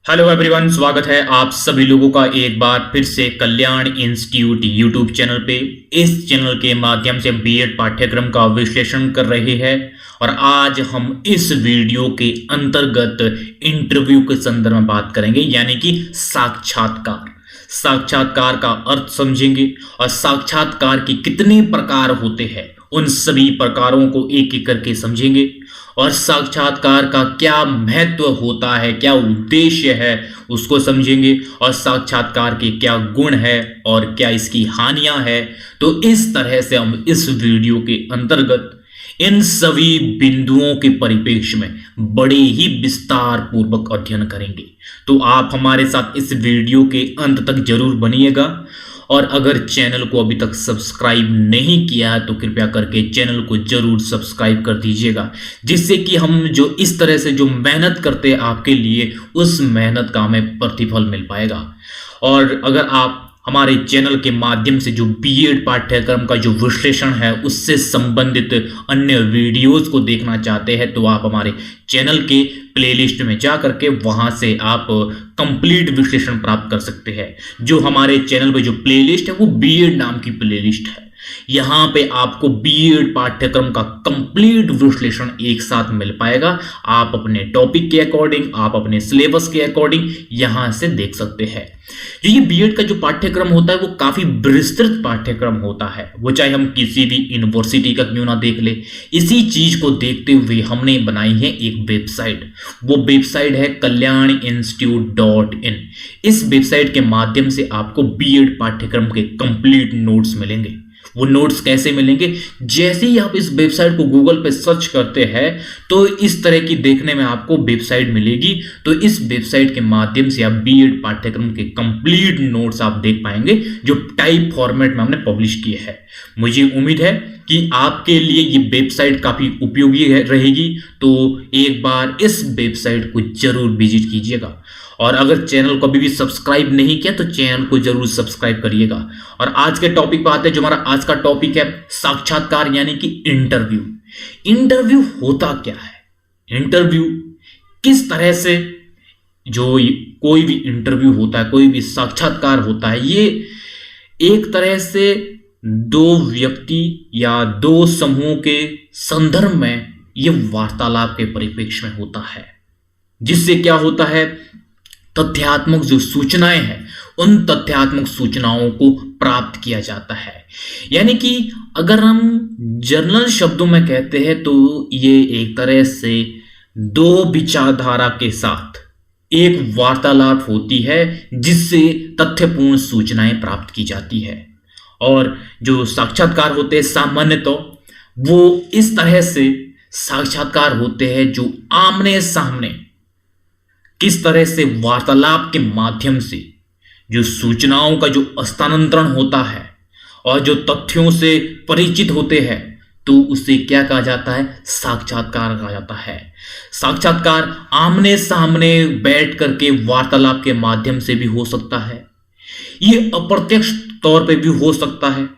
Hello everyone, स्वागत है आप सभी लोगों का एक बार फिर से कल्याण इंस्टीट्यूट यूट्यूब चैनल पे। इस चैनल के माध्यम से हम बीएड पाठ्यक्रम का विश्लेषण कर रहे हैं और आज हम इस वीडियो के अंतर्गत इंटरव्यू के संदर्भ में बात करेंगे, यानी कि साक्षात्कार। साक्षात्कार का अर्थ समझेंगे और साक्षात्कार के कितने प्रकार होते हैं उन सभी प्रकारों को एक एक करके समझेंगे और साक्षात्कार का क्या महत्व होता है, क्या उद्देश्य है उसको समझेंगे और साक्षात्कार के क्या गुण है और क्या इसकी हानियां है। तो इस तरह से हम इस वीडियो के अंतर्गत इन सभी बिंदुओं के परिप्रेक्ष्य में बड़े ही विस्तार पूर्वक अध्ययन करेंगे। तो आप हमारे साथ इस वीडियो के अंत तक जरूर बनिएगा और अगर चैनल को अभी तक सब्सक्राइब नहीं किया है तो कृपया करके चैनल को जरूर सब्सक्राइब कर दीजिएगा, जिससे कि हम जो इस तरह से जो मेहनत करते हैं आपके लिए, उस मेहनत का हमें प्रतिफल मिल पाएगा। और अगर आप हमारे चैनल के माध्यम से जो बीएड पाठ्यक्रम का जो विश्लेषण है उससे संबंधित अन्य वीडियोस को देखना चाहते हैं तो आप हमारे चैनल के प्लेलिस्ट में जा करके वहां से आप कंप्लीट विश्लेषण प्राप्त कर सकते हैं। जो हमारे चैनल पे जो प्लेलिस्ट है वो बीएड नाम की प्लेलिस्ट है। यहाँ पे आपको बीएड पाठ्यक्रम का कंप्लीट विश्लेषण एक साथ मिल पाएगा। आप अपने टॉपिक के अकॉर्डिंग, आप अपने सिलेबस के अकॉर्डिंग यहां से देख सकते हैं। जो ये बीएड का जो पाठ्यक्रम होता है वो काफी विस्तृत पाठ्यक्रम होता है, वो चाहे हम किसी भी यूनिवर्सिटी का क्यों ना देख ले। इसी चीज को देखते हुए हमने बनाई है एक वेबसाइट। वो वेबसाइट है kalyaninstitute.in। इस वेबसाइट के माध्यम से आपको बीएड पाठ्यक्रम के कंप्लीट नोट्स मिलेंगे। वो नोट्स कैसे मिलेंगे? जैसे ही आप इस वेबसाइट को गूगल पे सर्च करते हैं तो इस तरह की देखने में आपको वेबसाइट मिलेगी। तो इस वेबसाइट के माध्यम से आप बीएड पाठ्यक्रम के कंप्लीट नोट्स आप देख पाएंगे, जो टाइप फॉर्मेट में हमने पब्लिश किए हैं। मुझे उम्मीद है कि आपके लिए ये वेबसाइट काफी उपयोगी रहेगी, तो एक बार इस वेबसाइट को जरूर विजिट कीजिएगा। और अगर चैनल को अभी भी सब्सक्राइब नहीं किया तो चैनल को जरूर सब्सक्राइब करिएगा। और आज के टॉपिक पर आते हैं। जो हमारा आज का टॉपिक है साक्षात्कार, यानी कि इंटरव्यू। इंटरव्यू होता क्या है? इंटरव्यू किस तरह से जो कोई भी इंटरव्यू होता है, कोई भी साक्षात्कार होता है, ये एक तरह से दो व्यक्ति या दो समूह के संदर्भ में ये वार्तालाप के परिप्रेक्ष्य में होता है, जिससे क्या होता है, तथ्यात्मक जो सूचनाएं हैं उन तथ्यात्मक सूचनाओं को प्राप्त किया जाता है। यानी कि अगर हम जर्नल शब्दों में कहते हैं तो ये एक तरह से दो विचारधारा के साथ एक वार्तालाप होती है, जिससे तथ्यपूर्ण सूचनाएं प्राप्त की जाती है। और जो साक्षात्कार होते हैं सामान्यतः वो इस तरह से साक्षात्कार होते हैं जो आमने सामने किस तरह से वार्तालाप के माध्यम से जो सूचनाओं का जो हस्तांतरण होता है और जो तथ्यों से परिचित होते हैं, तो उसे क्या कहा जाता है? साक्षात्कार कहा जाता है। साक्षात्कार आमने सामने बैठ करके वार्तालाप के माध्यम से भी हो सकता है, ये अप्रत्यक्ष तौर पे भी हो सकता है,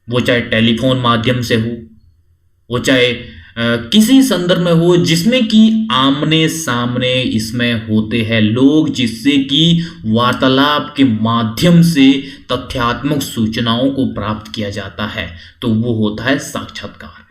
वो चाहे टेलीफोन माध्यम से हो, वो चाहे किसी संदर्भ में हो जिसमें कि आमने सामने इसमें होते हैं लोग, जिससे कि वार्तालाप के माध्यम से तथ्यात्मक सूचनाओं को प्राप्त किया जाता है, तो वो होता है साक्षात्कार।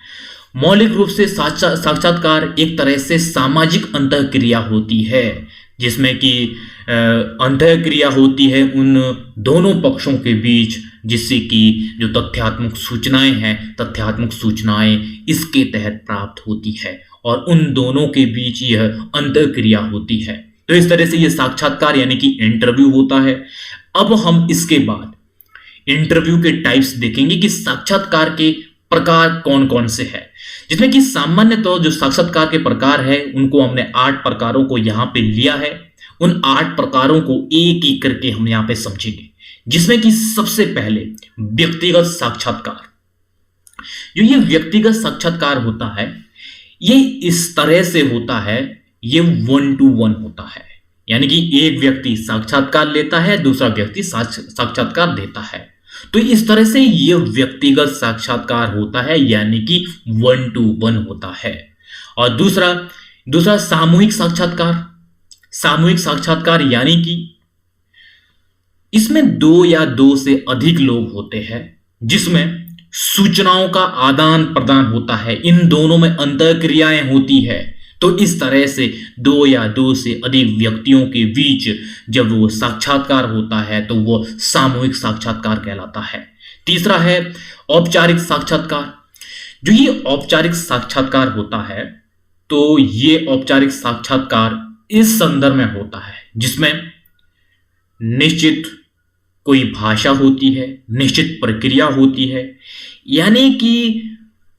मौलिक रूप से साक्षात्कार एक तरह से सामाजिक अंतःक्रिया होती है, जिसमें कि अंतःक्रिया होती है उन दोनों पक्षों के बीच, जिससे कि जो तथ्यात्मक सूचनाएं हैं, तथ्यात्मक सूचनाएं इसके तहत प्राप्त होती है और उन दोनों के बीच यह अंतःक्रिया होती है। तो इस तरह से यह साक्षात्कार यानी कि इंटरव्यू होता है। अब हम इसके बाद इंटरव्यू के टाइप्स देखेंगे कि साक्षात्कार के प्रकार कौन कौन से हैं, जिसमें कि सामान्यतः जो साक्षात्कार के प्रकार है उनको हमने 8 प्रकारों को यहाँ पे लिया है। उन 8 प्रकारों को एक एक करके हम यहाँ पे समझेंगे, जिसमें कि सबसे पहले व्यक्तिगत साक्षात्कार। जो ये व्यक्तिगत साक्षात्कार होता है ये इस तरह से होता है, ये 1 to 1 होता है, यानी कि एक व्यक्ति साक्षात्कार लेता है, दूसरा व्यक्ति साक्षात्कार देता है। तो इस तरह से ये व्यक्तिगत साक्षात्कार होता है, यानी कि 1 to 1 होता है। और दूसरा सामूहिक साक्षात्कार। सामूहिक साक्षात्कार यानी कि इसमें दो या दो से अधिक लोग होते हैं जिसमें सूचनाओं का आदान प्रदान होता है, इन दोनों में अंतःक्रियाएं होती है। तो इस तरह से दो या दो से अधिक व्यक्तियों के बीच जब वो साक्षात्कार होता है तो वो सामूहिक साक्षात्कार कहलाता है। तीसरा है औपचारिक साक्षात्कार। जो ये औपचारिक साक्षात्कार होता है तो ये औपचारिक साक्षात्कार इस संदर्भ में होता है जिसमें निश्चित कोई भाषा होती है, निश्चित प्रक्रिया होती है, यानी कि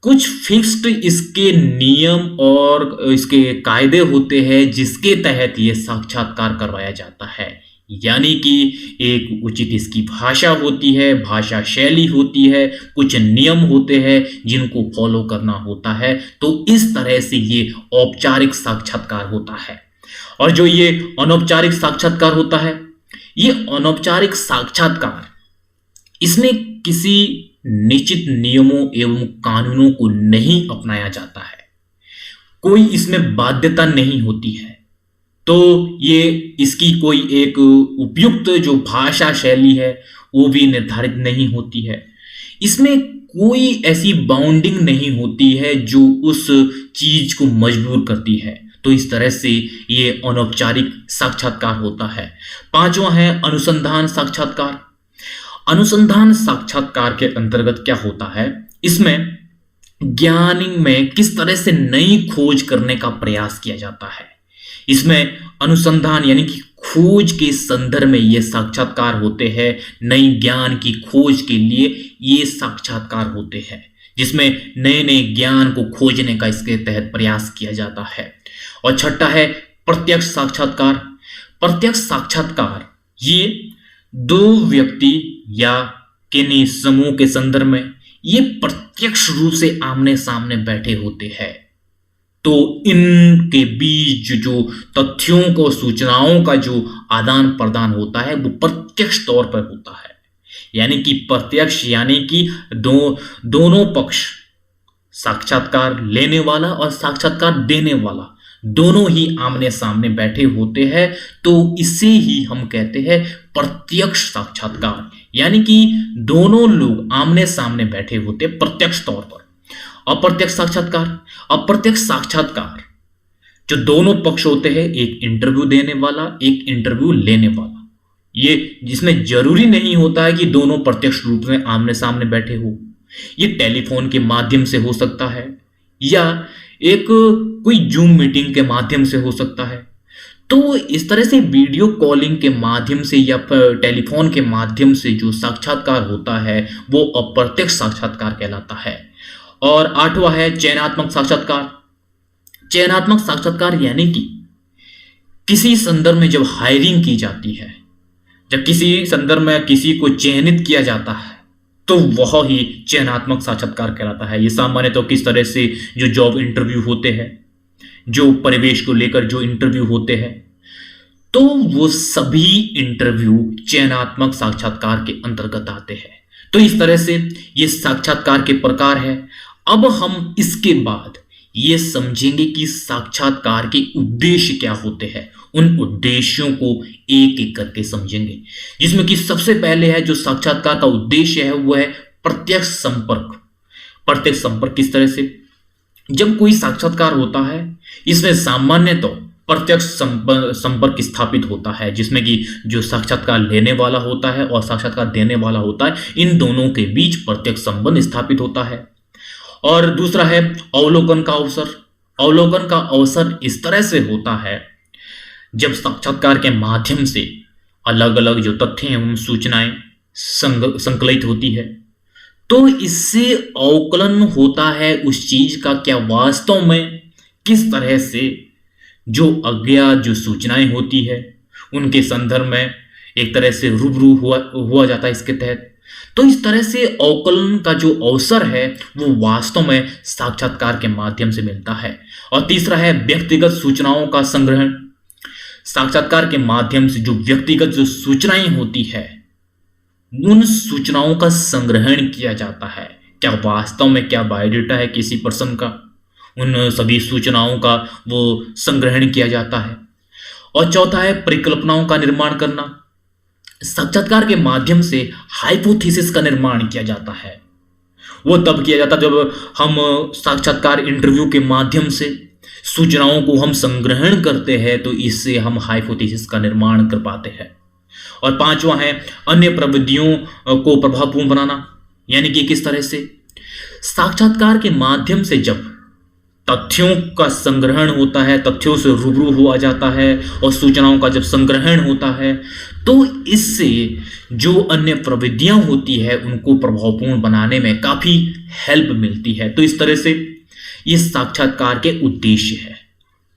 कुछ फिक्स्ड इसके नियम और इसके कायदे होते हैं जिसके तहत ये साक्षात्कार करवाया जाता है। यानी कि एक उचित इसकी भाषा होती है, भाषा शैली होती है, कुछ नियम होते हैं जिनको फॉलो करना होता है। तो इस तरह से ये औपचारिक साक्षात्कार होता है। और जो ये अनौपचारिक साक्षात्कार होता है, ये अनौपचारिक साक्षात्कार इसमें किसी निश्चित नियमों एवं कानूनों को नहीं अपनाया जाता है, कोई इसमें बाध्यता नहीं होती है। तो ये इसकी कोई एक उपयुक्त जो भाषा शैली है वो भी निर्धारित नहीं होती है। इसमें कोई ऐसी बाउंडिंग नहीं होती है जो उस चीज को मजबूर करती है। तो इस तरह से ये अनौपचारिक साक्षात्कार होता है। पांचवा है अनुसंधान साक्षात्कार। अनुसंधान साक्षात्कार के अंतर्गत क्या होता है, इसमें ज्ञान में किस तरह से नई खोज करने का प्रयास किया जाता है। इसमें अनुसंधान यानी कि खोज के संदर्भ में ये साक्षात्कार होते हैं। नई ज्ञान की खोज के लिए ये साक्षात्कार होते हैं जिसमें नए नए ज्ञान को खोजने का इसके तहत प्रयास किया जाता है। और छठा है प्रत्यक्ष साक्षात्कार। प्रत्यक्ष साक्षात्कार ये दो व्यक्ति या किन्हीं समूह के संदर्भ में ये प्रत्यक्ष रूप से आमने सामने बैठे होते हैं। तो इनके बीच जो तथ्यों को सूचनाओं का जो आदान प्रदान होता है वो प्रत्यक्ष तौर पर होता है। यानी कि प्रत्यक्ष यानी कि दोनों पक्ष, साक्षात्कार लेने वाला और साक्षात्कार देने वाला, दोनों ही आमने सामने बैठे होते हैं। तो इसे ही हम कहते हैं प्रत्यक्ष साक्षात्कार। यानी कि दोनों लोग आमने सामने बैठे होते प्रत्यक्ष तौर पर। अप्रत्यक्ष साक्षात्कार, अप्रत्यक्ष साक्षात्कार जो दोनों पक्ष होते हैं, एक इंटरव्यू देने वाला, एक इंटरव्यू लेने वाला, ये जिसमें जरूरी नहीं होता है कि दोनों प्रत्यक्ष रूप में आमने सामने बैठे हो। ये टेलीफोन के माध्यम से हो सकता है या एक कोई जूम मीटिंग के माध्यम से हो सकता है। तो इस तरह से वीडियो कॉलिंग के माध्यम से या टेलीफोन के माध्यम से जो साक्षात्कार होता है वो अप्रत्यक्ष साक्षात्कार कहलाता है। और आठवां है चयनात्मक साक्षात्कार। चयनात्मक साक्षात्कार यानी कि किसी संदर्भ में जब हायरिंग की जाती है, जब किसी संदर्भ में किसी को चयनित किया जाता है तो वह ही चयनात्मक साक्षात्कार कहलाता है। ये सामान्य तो किस तरह से जो जॉब इंटरव्यू होते हैं, जो परिवेश को लेकर जो इंटरव्यू होते हैं, तो वो सभी इंटरव्यू चयनात्मक साक्षात्कार के अंतर्गत आते हैं। तो इस तरह से ये साक्षात्कार के प्रकार है। अब हम इसके बाद ये समझेंगे कि साक्षात्कार के उद्देश्य क्या होते हैं। उन उद्देश्यों को एक एक करके समझेंगे, जिसमें कि सबसे पहले है जो साक्षात्कार का उद्देश्य है वो है प्रत्यक्ष संपर्क। प्रत्यक्ष संपर्क किस तरह से, जब कोई साक्षात्कार होता है इसमें सामान्य तो प्रत्यक्ष संपर्क स्थापित होता है, जिसमें कि जो साक्षात्कार लेने वाला होता है और साक्षात्कार देने वाला होता है, इन दोनों के बीच प्रत्यक्ष संबंध स्थापित होता है। और दूसरा है अवलोकन का अवसर। अवलोकन का अवसर इस तरह से होता है जब साक्षात्कार के माध्यम से अलग अलग जो तथ्य एवं सूचनाएं संकलित होती है, तो इससे अवकलन होता है उस चीज का क्या वास्तव में किस तरह से जो अज्ञात जो सूचनाएं होती है उनके संदर्भ में एक तरह से रूबरू हुआ जाता है इसके तहत। तो इस तरह से अवकलन का जो अवसर है वो वास्तव में साक्षात्कार के माध्यम से मिलता है। और तीसरा है व्यक्तिगत सूचनाओं का संग्रहण। साक्षात्कार के माध्यम से जो व्यक्तिगत जो सूचनाएं होती है उन सूचनाओं का संग्रहण किया जाता है। क्या वास्तव में क्या बायोडाटा है किसी पर्सन का, उन सभी सूचनाओं का वो संग्रहण किया जाता है। और चौथा है परिकल्पनाओं का निर्माण करना। साक्षात्कार के माध्यम से हाइपोथेसिस का निर्माण किया जाता है। वो तब किया जाता जब हम साक्षात्कार इंटरव्यू के माध्यम से सूचनाओं को हम संग्रहण करते हैं, तो इससे हम हाइपोथेसिस का निर्माण कर पाते हैं। और पांचवा है अन्य प्रविधियों को प्रभावपूर्ण बनाना, यानी कि किस तरह से साक्षात्कार के माध्यम से जब तथ्यों का संग्रहण होता है, तथ्यों से रूबरू हुआ जाता है और सूचनाओं का जब संग्रहण होता है, तो इससे जो अन्य प्रविधियां होती है उनको प्रभावपूर्ण बनाने में काफी हेल्प मिलती है। तो इस तरह से ये साक्षात्कार के उद्देश्य है।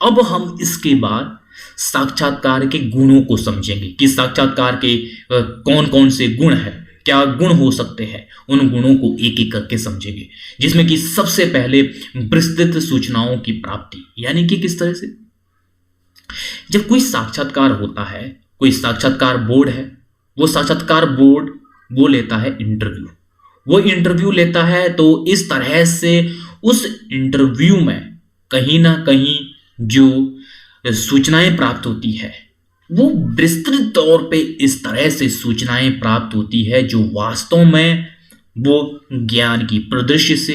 अब हम इसके बाद साक्षात्कार के गुणों को समझेंगे कि साक्षात्कार के कौन कौन से गुण है, क्या गुण हो सकते हैं, उन गुणों को एक एक करके समझेंगे। जिसमें कि सबसे पहले विस्तृत सूचनाओं की प्राप्ति, यानी कि किस तरह से जब कोई साक्षात्कार होता है, कोई साक्षात्कार बोर्ड है, वो साक्षात्कार बोर्ड वो लेता है इंटरव्यू, वो इंटरव्यू लेता है, तो इस तरह से उस इंटरव्यू में कहीं ना कहीं जो सूचनाएं प्राप्त होती है वो विस्तृत तौर पे इस तरह से सूचनाएं प्राप्त होती है जो वास्तव में वो ज्ञान की परिदृश्य से,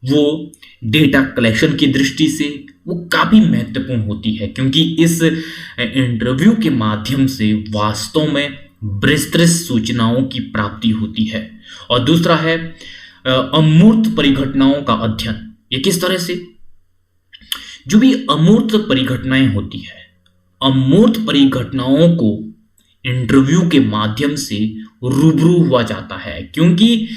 वो डेटा कलेक्शन की दृष्टि से वो काफी महत्वपूर्ण होती है, क्योंकि इस इंटरव्यू के माध्यम से वास्तव में विस्तृत सूचनाओं की प्राप्ति होती है। और दूसरा है अमूर्त परिघटनाओं का अध्ययन। ये किस तरह से जो भी अमूर्त परिघटनाएं होती है, अमूर्त परिघटनाओं को इंटरव्यू के माध्यम से रूबरू हुआ जाता है, क्योंकि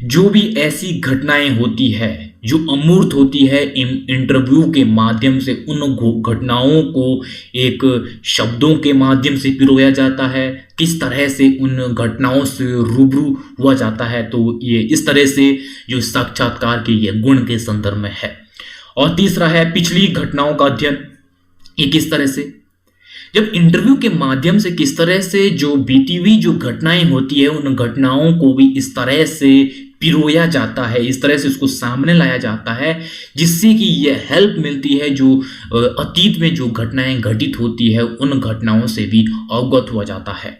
जो भी ऐसी घटनाएं होती है जो अमूर्त होती है, इंटरव्यू के माध्यम से उन घटनाओं को एक शब्दों के माध्यम से पिरोया जाता है, किस तरह से उन घटनाओं से रूबरू हुआ जाता है। तो ये इस तरह से जो साक्षात्कार के ये गुण के संदर्भ में है। और तीसरा है पिछली घटनाओं का अध्ययन। ये किस तरह से जब इंटरव्यू के माध्यम से किस तरह से जो बीती हुई जो घटनाएं होती है उन घटनाओं को भी इस तरह से पिरोया जाता है, इस तरह से उसको सामने लाया जाता है, जिससे कि यह हेल्प मिलती है जो अतीत में जो घटनाएं घटित होती है उन घटनाओं से भी अवगत हुआ जाता है।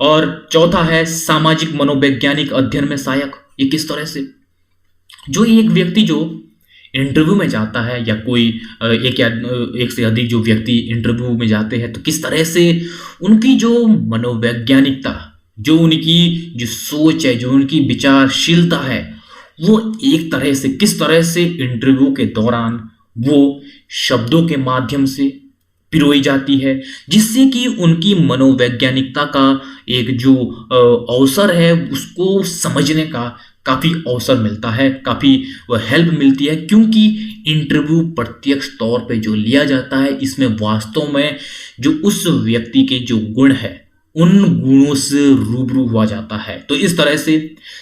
और चौथा है सामाजिक मनोवैज्ञानिक अध्ययन में सहायक। ये किस तरह से जो एक व्यक्ति जो इंटरव्यू में जाता है या कोई एक से अधिक जो व्यक्ति इंटरव्यू में जाते हैं, तो किस तरह से उनकी जो मनोवैज्ञानिकता, जो उनकी जो सोच है, जो उनकी विचारशीलता है, वो एक तरह से किस तरह से इंटरव्यू के दौरान वो शब्दों के माध्यम से पिरोई जाती है, जिससे कि उनकी मनोवैज्ञानिकता का एक जो अवसर है उसको समझने का काफ़ी अवसर मिलता है, काफ़ी हेल्प मिलती है, क्योंकि इंटरव्यू प्रत्यक्ष तौर पे जो लिया जाता है इसमें वास्तव में जो उस व्यक्ति के जो गुण है उन गुणों से रूबरू हुआ जाता है। तो इस तरह से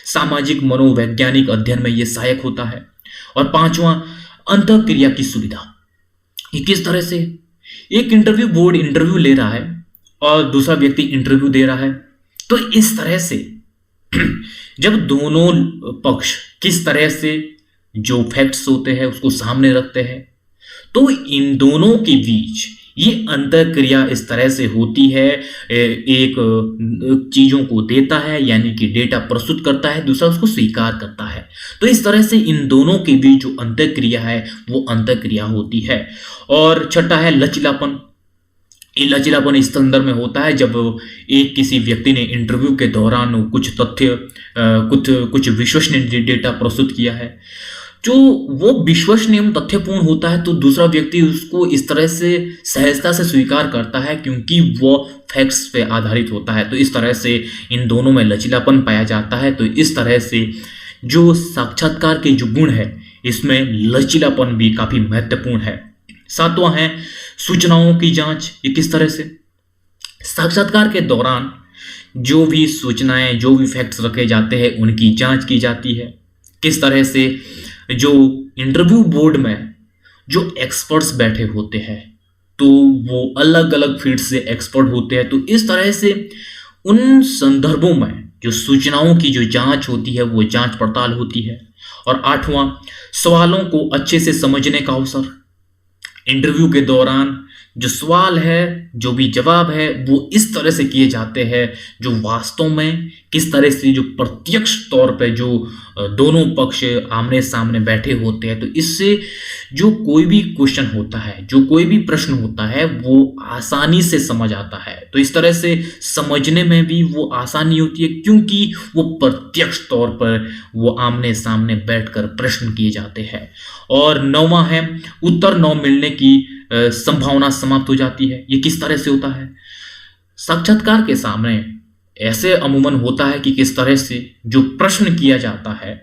सामाजिक मनोवैज्ञानिक अध्ययन में ये सहायक होता है। और पांचवा अंतःक्रिया की सुविधा। ये किस तरह से एक इंटरव्यू बोर्ड इंटरव्यू ले रहा है और दूसरा व्यक्ति इंटरव्यू दे रहा है, तो इस तरह से जब दोनों पक्ष किस तरह से जो फैक्ट्स होते हैं उसको सामने रखते हैं, तो इन दोनों के बीच ये अंतःक्रिया इस तरह से होती है, एक चीजों को देता है यानी कि डेटा प्रस्तुत करता है, दूसरा उसको स्वीकार करता है। तो इस तरह से इन दोनों के बीच जो अंतःक्रिया है वो अंतःक्रिया होती है। और छठा है लचीलापन। ये लचीलापन इस संदर्भ में होता है जब एक किसी व्यक्ति ने इंटरव्यू के दौरान कुछ तथ्य कुछ विश्वसनीय डेटा प्रस्तुत किया है, जो वो विश्वसनीय तथ्यपूर्ण होता है, तो दूसरा व्यक्ति उसको इस तरह से सहजता से स्वीकार करता है क्योंकि वो फैक्ट्स पे आधारित होता है। तो इस तरह से इन दोनों में लचीलापन पाया जाता है। तो इस तरह से जो साक्षात्कार के जो गुण है इसमें लचीलापन भी काफी महत्वपूर्ण है। सातवां है सूचनाओं की जांच। ये किस तरह से साक्षात्कार के दौरान जो भी सूचनाएं, जो भी फैक्ट्स रखे जाते हैं उनकी जांच की जाती है। किस तरह से जो इंटरव्यू बोर्ड में जो एक्सपर्ट्स बैठे होते हैं तो वो अलग अलग फील्ड से एक्सपर्ट होते हैं, तो इस तरह से उन संदर्भों में जो सूचनाओं की जो जांच होती है वो जांच पड़ताल होती है। और आठवां सवालों को अच्छे से समझने का अवसर। इंटरव्यू के दौरान जो सवाल है, जो भी जवाब है, वो इस तरह से किए जाते हैं जो वास्तव में किस तरह से जो प्रत्यक्ष तौर पे जो दोनों पक्ष आमने सामने बैठे होते हैं, तो इससे जो कोई भी क्वेश्चन होता है, जो कोई भी प्रश्न होता है, वो आसानी से समझ आता है। तो इस तरह से समझने में भी वो आसानी होती है क्योंकि वो प्रत्यक्ष तौर पर वो आमने सामने बैठकर प्रश्न किए जाते हैं। और नौवां है, उत्तर न मिलने की संभावना समाप्त हो जाती है। ये किस तरह से होता है? साक्षात्कार के सामने ऐसे अमूमन होता है कि किस तरह से जो प्रश्न किया जाता है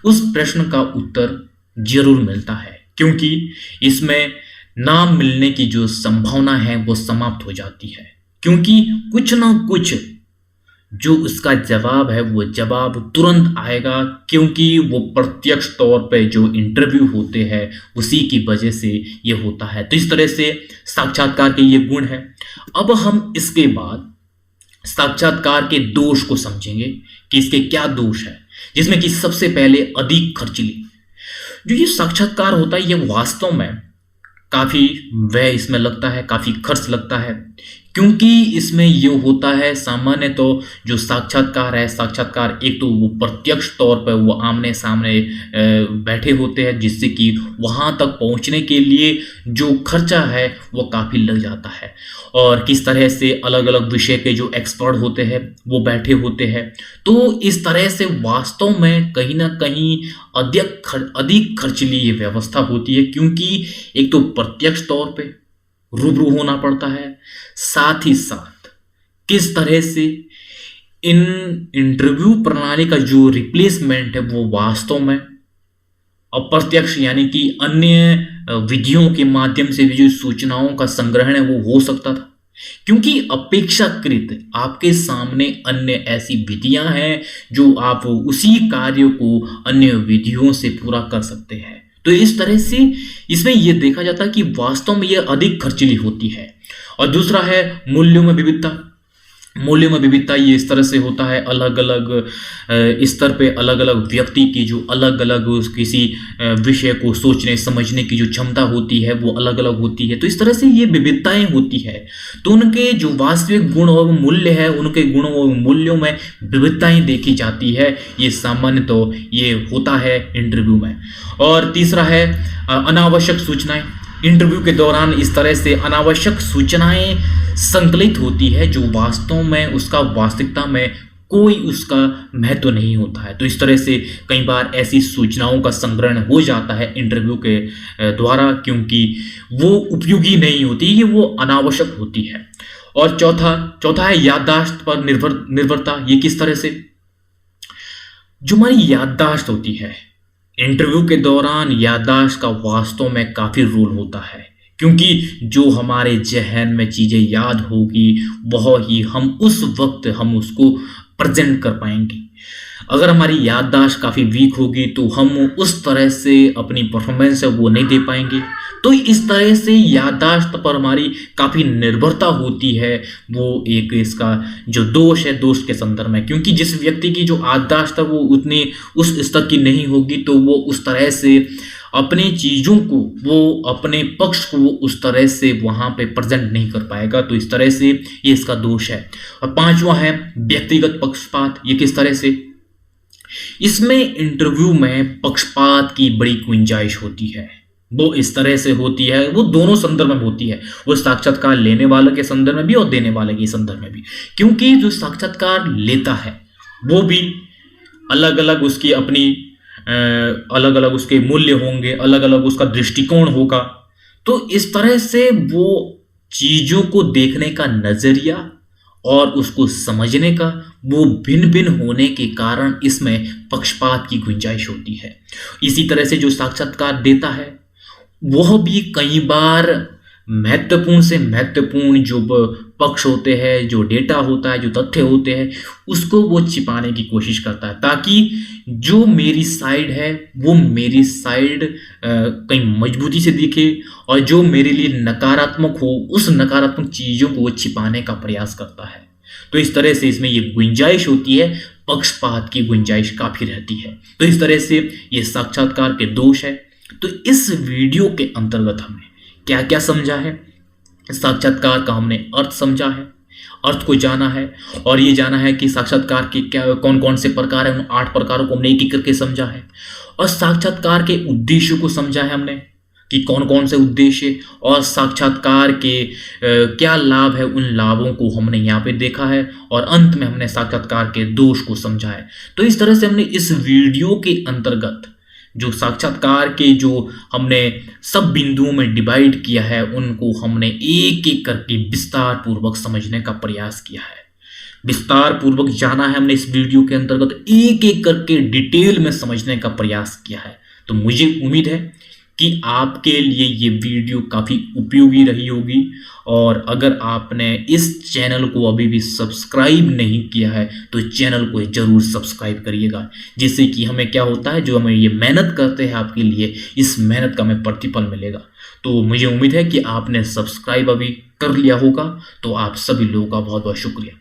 उस प्रश्न का उत्तर जरूर मिलता है, क्योंकि इसमें ना मिलने की जो संभावना है वो समाप्त हो जाती है, क्योंकि कुछ ना कुछ जो उसका जवाब है वो जवाब तुरंत आएगा, क्योंकि वो प्रत्यक्ष तौर पे जो इंटरव्यू होते हैं उसी की वजह से ये होता है। तो इस तरह से साक्षात्कार के ये गुण है। अब हम इसके बाद साक्षात्कार के दोष को समझेंगे कि इसके क्या दोष है, जिसमें कि सबसे पहले अधिक खर्चीली। जो ये साक्षात्कार होता है ये वास्तव में काफी व्यय इसमें लगता है, काफी खर्च लगता है, क्योंकि इसमें ये होता है सामान्य तो जो साक्षात्कार है, साक्षात्कार एक तो वो प्रत्यक्ष तौर पर वो आमने सामने बैठे होते हैं, जिससे कि वहाँ तक पहुँचने के लिए जो खर्चा है वो काफ़ी लग जाता है। और किस तरह से अलग अलग विषय के जो एक्सपर्ट होते हैं वो बैठे होते हैं, तो इस तरह से वास्तव में कहीं ना कहीं अधिक खर्चीली ये व्यवस्था होती है, क्योंकि एक तो प्रत्यक्ष तौर पे रूबरू होना पड़ता है, साथ ही साथ किस तरह से इन इंटरव्यू प्रणाली का जो रिप्लेसमेंट है वो वास्तव में अप्रत्यक्ष यानी कि अन्य विधियों के माध्यम से भी जो सूचनाओं का संग्रहण है वो हो सकता था, क्योंकि अपेक्षाकृत आपके सामने अन्य ऐसी विधियां हैं जो आप उसी कार्य को अन्य विधियों से पूरा कर सकते हैं। तो इस तरह से इसमें यह देखा जाता है कि वास्तव में यह अधिक खर्चीली होती है। और दूसरा है मूल्यों में विविधता। मूल्यों में विविधता ये इस तरह से होता है, अलग अलग स्तर पे अलग अलग व्यक्ति की जो अलग अलग किसी विषय को सोचने समझने की जो क्षमता होती है वो अलग अलग होती है। तो इस तरह से ये विविधताएं होती है, तो उनके जो वास्तविक गुण और मूल्य है, उनके गुणों और मूल्यों में विविधताएं देखी जाती है। ये सामान्य तो ये होता है इंटरव्यू में। और तीसरा है अनावश्यक सूचनाएं। इंटरव्यू के दौरान इस तरह से अनावश्यक सूचनाएं संकलित होती है जो वास्तव में उसका वास्तविकता में कोई उसका महत्व नहीं होता है। तो इस तरह से कई बार ऐसी सूचनाओं का संग्रहण हो जाता है इंटरव्यू के द्वारा, क्योंकि वो उपयोगी नहीं होती, ये वो अनावश्यक होती है। और चौथा है याददाश्त पर निर्भरता। ये किस तरह से? जो हमारी याददाश्त होती है इंटरव्यू के दौरान, याददाश्त का वास्तव में काफी रोल होता है, क्योंकि जो हमारे जहन में चीजें याद होगी वह ही हम उस वक्त हम उसको प्रेजेंट कर पाएंगे। अगर हमारी याददाश्त काफ़ी वीक होगी तो हम उस तरह से अपनी परफॉर्मेंस है वो नहीं दे पाएंगे। तो इस तरह से याददाश्त पर हमारी काफ़ी निर्भरता होती है, वो एक इसका जो दोष है दोष के संदर्भ में, क्योंकि जिस व्यक्ति की जो याददाश्त है वो उतनी उस स्तर की नहीं होगी तो वो उस तरह से अपनी चीज़ों को, वो अपने पक्ष को वो उस तरह से वहाँ पे प्रेजेंट नहीं कर पाएगा। तो इस तरह से ये इसका दोष है। और पांचवा है व्यक्तिगत पक्षपात। ये किस तरह से? इसमें इंटरव्यू में पक्षपात की बड़ी गुंजाइश होती है। वो इस तरह से होती है, वो दोनों संदर्भ में होती है, वो साक्षात्कार लेने वाले के संदर्भ में भी और देने वाले के संदर्भ में भी, क्योंकि जो साक्षात्कार लेता है वो भी अलग अलग उसकी अपनी अलग अलग उसके मूल्य होंगे, अलग अलग उसका दृष्टिकोण होगा। तो इस तरह से वो चीजों को देखने का नजरिया और उसको समझने का वो भिन्न भिन्न होने के कारण इसमें पक्षपात की गुंजाइश होती है। इसी तरह से जो साक्षात्कार देता है वह भी कई बार महत्वपूर्ण से महत्वपूर्ण जो पक्ष होते हैं, जो डेटा होता है, जो तथ्य होते हैं, उसको वो छिपाने की कोशिश करता है, ताकि जो मेरी साइड है वो मेरी साइड कहीं मजबूती से दिखे और जो मेरे लिए नकारात्मक हो उस नकारात्मक चीज़ों को वो छिपाने का प्रयास करता है। तो इस तरह से इसमें ये गुंजाइश होती है, पक्षपात की गुंजाइश काफ़ी रहती है। तो इस तरह से ये साक्षात्कार के दोष है। तो इस वीडियो के अंतर्गत हमने क्या क्या समझा है, साक्षात्कार का हमने अर्थ समझा है, अर्थ को जाना है, और ये जाना है कि साक्षात्कार के क्या कौन कौन से प्रकार हैं। उन 8 प्रकारों को हमने एक एक करके समझा है, और साक्षात्कार के उद्देश्यों को समझा है हमने कि कौन कौन से उद्देश्य और साक्षात्कार के क्या लाभ है। उन लाभों को हमने यहाँ पे देखा है, और अंत में हमने साक्षात्कार के दोष को समझा है। तो इस तरह से हमने इस वीडियो के अंतर्गत जो साक्षात्कार के जो हमने सब बिंदुओं में डिवाइड किया है, उनको हमने एक एक करके विस्तार पूर्वक समझने का प्रयास किया है। विस्तार पूर्वक जाना है हमने इस वीडियो के अंतर्गत, एक एक करके डिटेल में समझने का प्रयास किया है। तो मुझे उम्मीद है कि आपके लिए ये वीडियो काफ़ी उपयोगी रही होगी, और अगर आपने इस चैनल को अभी भी सब्सक्राइब नहीं किया है तो चैनल को ज़रूर सब्सक्राइब करिएगा, जिससे कि हमें क्या होता है, जो हमें ये मेहनत करते हैं आपके लिए, इस मेहनत का हमें प्रतिफल मिलेगा। तो मुझे उम्मीद है कि आपने सब्सक्राइब अभी कर लिया होगा। तो आप सभी लोगों का बहुत बहुत शुक्रिया।